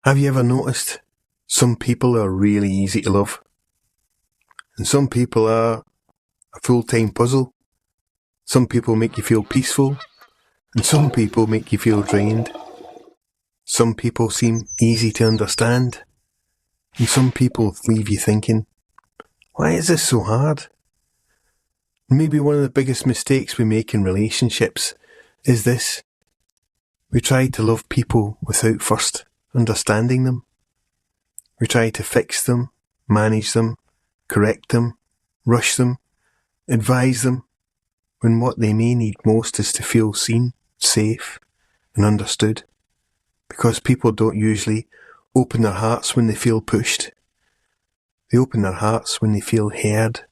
Have you ever noticed some people are really easy to love? And some people are a full-time puzzle. Some people make you feel peaceful. And some people make you feel drained. Some people seem easy to understand. And some people leave you thinking, why is this so hard? Maybe one of the biggest mistakes we make in relationships is this. We try to love people without first understanding them. We try to fix them, manage them, correct them, rush them, advise them, when what they may need most is to feel seen, safe, and understood. Because people don't usually open their hearts when they feel pushed. They open their hearts when they feel heard,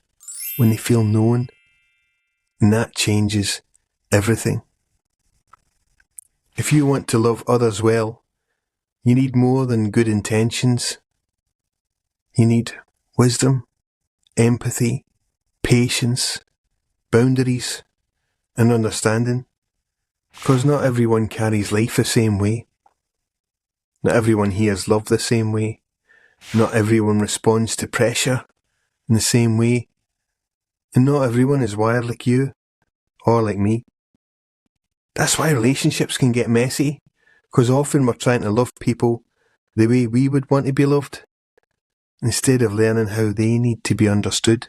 when they feel known, and that changes everything. If you want to love others well, you need more than good intentions. You need wisdom, empathy, patience, boundaries, and understanding. Because not everyone carries life the same way. Not everyone hears love the same way. Not everyone responds to pressure in the same way. And not everyone is wired like you or like me. That's why relationships can get messy, because often we're trying to love people the way we would want to be loved, instead of learning how they need to be understood.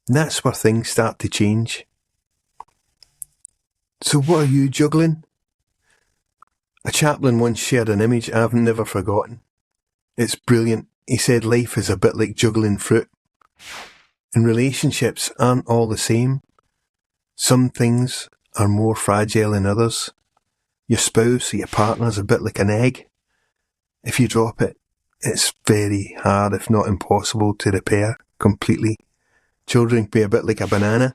And that's where things start to change. So what are you juggling? A chaplain once shared an image I've never forgotten. It's brilliant. He said life is a bit like juggling fruit. And relationships aren't all the same. Some things are more fragile than others. Your spouse or your partner's a bit like an egg. If you drop it, it's very hard, if not impossible, to repair completely. Children can be a bit like a banana.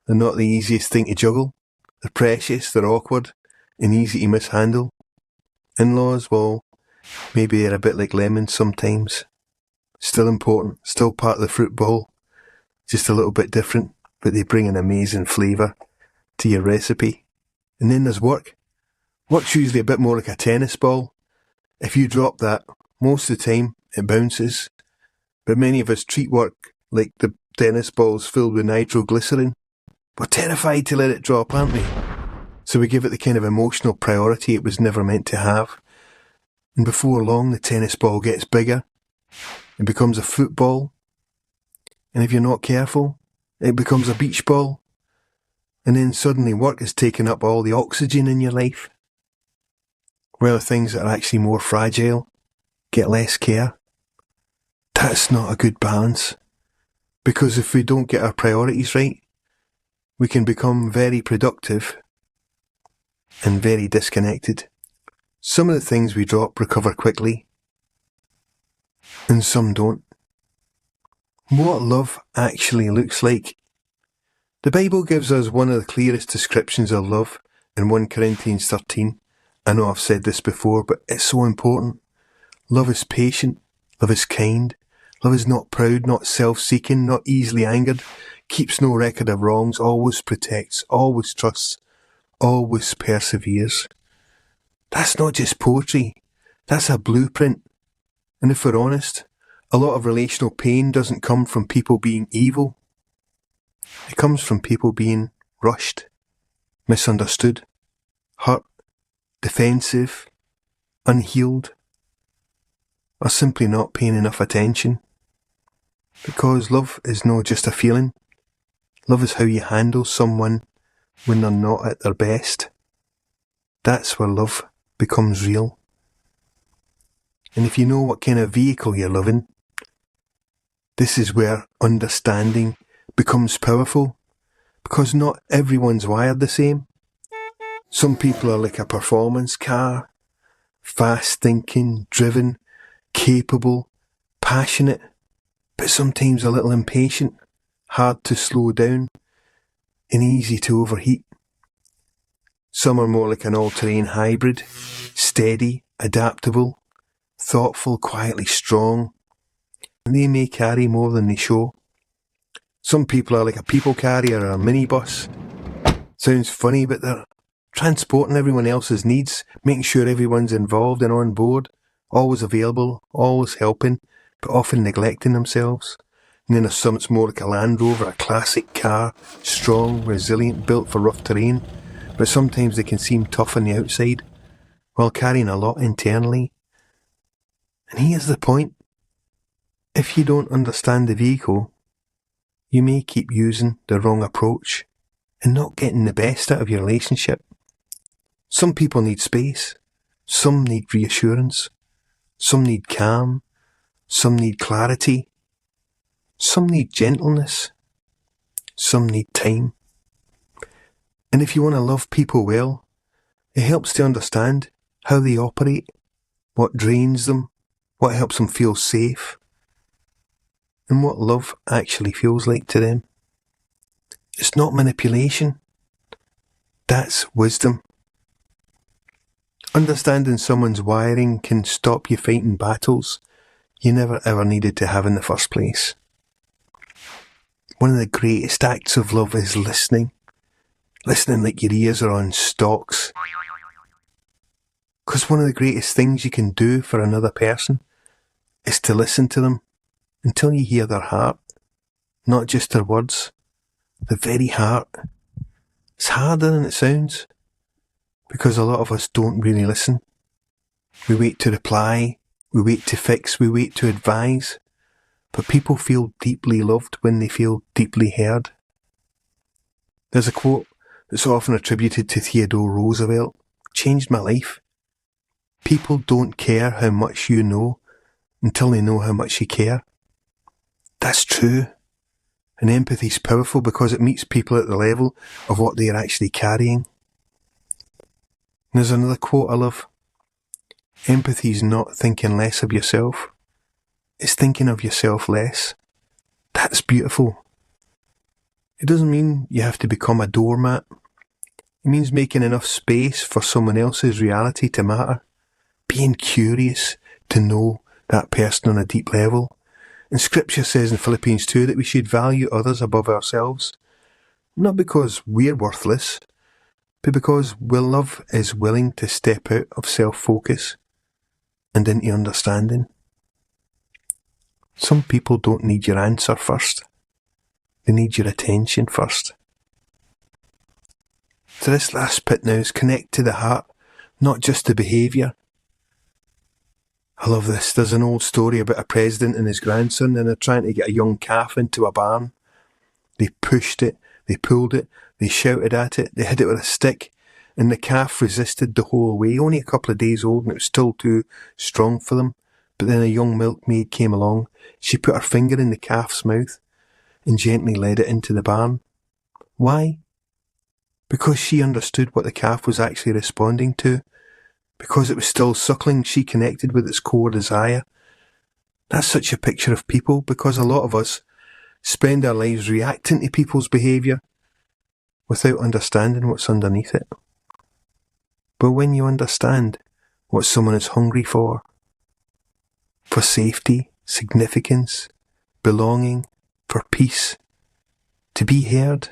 They're not the easiest thing to juggle. They're precious, they're awkward, and easy to mishandle. In-laws, well, maybe they're a bit like lemons sometimes. Still important, still part of the fruit bowl. Just a little bit different, but they bring an amazing flavour to your recipe. And then there's work. Work's usually a bit more like a tennis ball. If you drop that, most of the time it bounces. But many of us treat work like the tennis balls filled with nitroglycerin. We're terrified to let it drop, aren't we? So we give it the kind of emotional priority it was never meant to have. And before long, the tennis ball gets bigger. It becomes a football. And if you're not careful, it becomes a beach ball. And then suddenly work has taken up all the oxygen in your life. Where the things that are actually more fragile get less care. That's not a good balance. Because if we don't get our priorities right, we can become very productive and very disconnected. Some of the things we drop recover quickly, and some don't. What love actually looks like. The Bible gives us one of the clearest descriptions of love in 1 Corinthians 13. I know I've said this before, but it's so important. Love is patient. Love is kind. Love is not proud, not self-seeking, not easily angered, keeps no record of wrongs, always protects, always trusts, always perseveres. That's not just poetry. That's a blueprint. And if we're honest, a lot of relational pain doesn't come from people being evil. It comes from people being rushed, misunderstood, hurt, defensive, unhealed, or simply not paying enough attention. Because love is not just a feeling. Love is how you handle someone when they're not at their best. That's where love becomes real. And if you know what kind of vehicle you're loving, this is where understanding becomes powerful, because not everyone's wired the same. Some people are like a performance car, fast thinking, driven, capable, passionate, but sometimes a little impatient, hard to slow down, and easy to overheat. Some are more like an all-terrain hybrid, steady, adaptable, thoughtful, quietly strong, and they may carry more than they show. Some people are like a people carrier or a minibus. Sounds funny, but they're transporting everyone else's needs, making sure everyone's involved and on board, always available, always helping, but often neglecting themselves. And then there's some that's more like a Land Rover, a classic car, strong, resilient, built for rough terrain, but sometimes they can seem tough on the outside, while carrying a lot internally. And here's the point. If you don't understand the vehicle, you may keep using the wrong approach and not getting the best out of your relationship. Some people need space, some need reassurance, some need calm, some need clarity, some need gentleness, some need time. And if you want to love people well, it helps to understand how they operate, what drains them, what helps them feel safe, and what love actually feels like to them. It's not manipulation. That's wisdom. Understanding someone's wiring can stop you fighting battles you never ever needed to have in the first place. One of the greatest acts of love is listening. Listening like your ears are on stalks. Because one of the greatest things you can do for another person is to listen to them until you hear their heart, not just their words, the very heart. It's harder than it sounds, because a lot of us don't really listen. We wait to reply, we wait to fix, we wait to advise, but people feel deeply loved when they feel deeply heard. There's a quote that's often attributed to Theodore Roosevelt, changed my life. People don't care how much you know until they know how much you care. That's true. And empathy's powerful because it meets people at the level of what they're actually carrying. And there's another quote I love. Empathy's not thinking less of yourself. It's thinking of yourself less. That's beautiful. It doesn't mean you have to become a doormat. It means making enough space for someone else's reality to matter. Being curious to know that person on a deep level. And Scripture says in Philippians 2 that we should value others above ourselves. Not because we're worthless, but because love is willing to step out of self-focus and into understanding. Some people don't need your answer first. They need your attention first. So this last bit now is connect to the heart, not just the behaviour. I love this. There's an old story about a president and his grandson, and they're trying to get a young calf into a barn. They pushed it, they pulled it, they shouted at it, they hit it with a stick, and the calf resisted the whole way. Only a couple of days old, and it was still too strong for them. But then a young milkmaid came along. She put her finger in the calf's mouth and gently led it into the barn. Why? Because she understood what the calf was actually responding to. Because it was still suckling, she connected with its core desire. That's such a picture of people, because a lot of us spend our lives reacting to people's behaviour without understanding what's underneath it. But when you understand what someone is hungry for safety, significance, belonging, for peace, to be heard,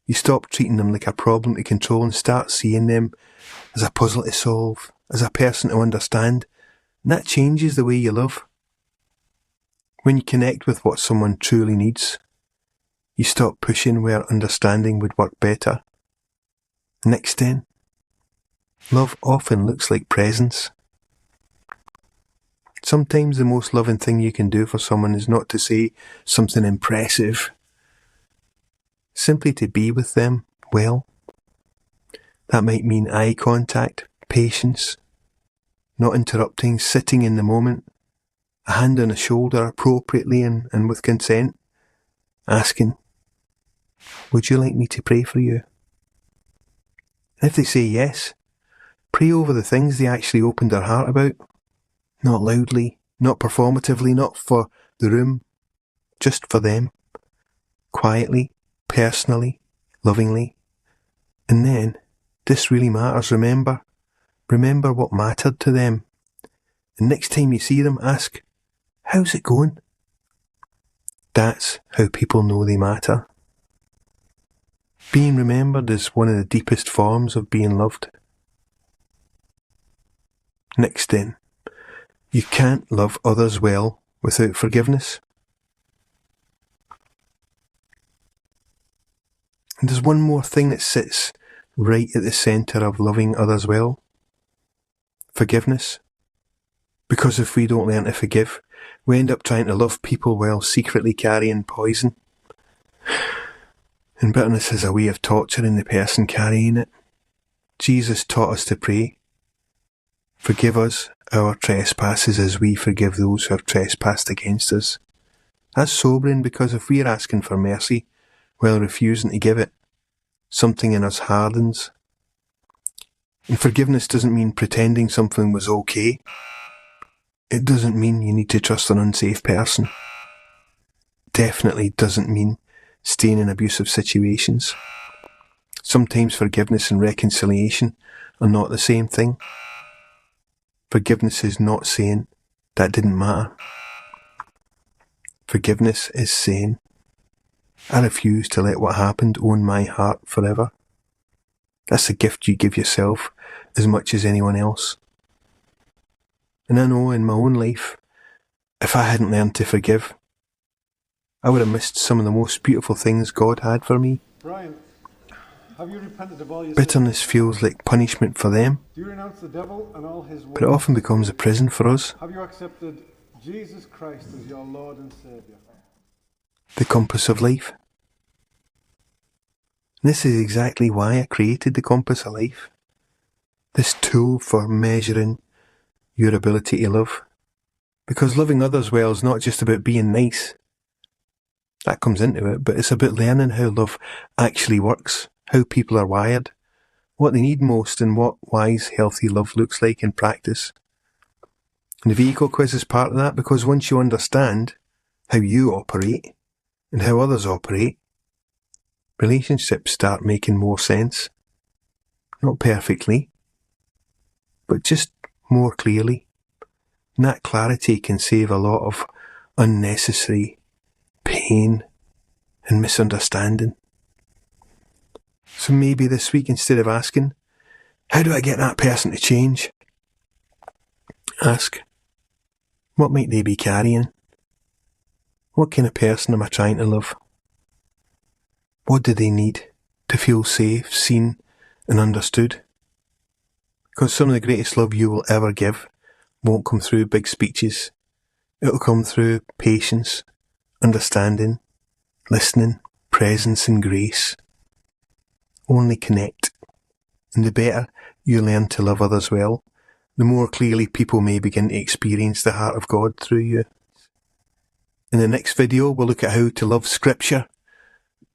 you stop treating them like a problem to control and start seeing them as a puzzle to solve, as a person to understand. And that changes the way you love. When you connect with what someone truly needs, you stop pushing where understanding would work better. Next then, love often looks like presence. Sometimes the most loving thing you can do for someone is not to say something impressive, simply to be with them well. That might mean eye contact, patience, not interrupting, sitting in the moment, a hand on the shoulder appropriately and with consent, asking, would you like me to pray for you? And if they say yes, pray over the things they actually opened their heart about. Not loudly, not performatively, not for the room, just for them. Quietly, personally, lovingly. And then, this really matters, remember what mattered to them. And next time you see them, ask, how's it going? That's how people know they matter. Being remembered is one of the deepest forms of being loved. Next then, you can't love others well without forgiveness. And there's one more thing that sits right at the centre of loving others well. Forgiveness. Because if we don't learn to forgive, we end up trying to love people while secretly carrying poison. And bitterness is a way of torturing the person carrying it. Jesus taught us to pray, "Forgive us our trespasses as we forgive those who have trespassed against us." That's sobering, because if we're asking for mercy while refusing to give it, something in us hardens. And forgiveness doesn't mean pretending something was okay. It doesn't mean you need to trust an unsafe person. Definitely doesn't mean staying in abusive situations. Sometimes forgiveness and reconciliation are not the same thing. Forgiveness is not saying that didn't matter. Forgiveness is saying, I refuse to let what happened own my heart forever. That's a gift you give yourself as much as anyone else. And I know in my own life, if I hadn't learned to forgive, I would have missed some of the most beautiful things God had for me. Brian, have you repented of all your Bitterness sins? feels like punishment for them, Do you renounce the devil and all his but it often becomes a prison for us. Have you accepted Jesus Christ as your Lord and Saviour? The compass of life. This is exactly why I created the compass of life. This tool for measuring your ability to love. Because loving others well is not just about being nice. That comes into it, but it's about learning how love actually works, how people are wired, what they need most, and what wise, healthy love looks like in practice. And the vehicle quiz is part of that, because once you understand how you operate and how others operate, relationships start making more sense. Not perfectly, but just more clearly. And that clarity can save a lot of unnecessary pain and misunderstanding. So maybe this week, instead of asking, how do I get that person to change? Ask, what might they be carrying? What kind of person am I trying to love? What do they need to feel safe, seen and understood? Because some of the greatest love you will ever give won't come through big speeches. It'll come through patience, understanding, listening, presence and grace. Only connect. And the better you learn to love others well, the more clearly people may begin to experience the heart of God through you. In the next video, we'll look at how to love Scripture,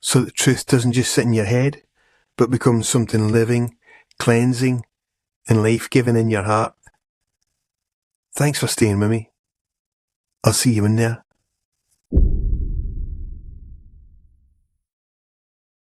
so that truth doesn't just sit in your head, but becomes something living, cleansing, and life-giving in your heart. Thanks for staying with me. I'll see you in there.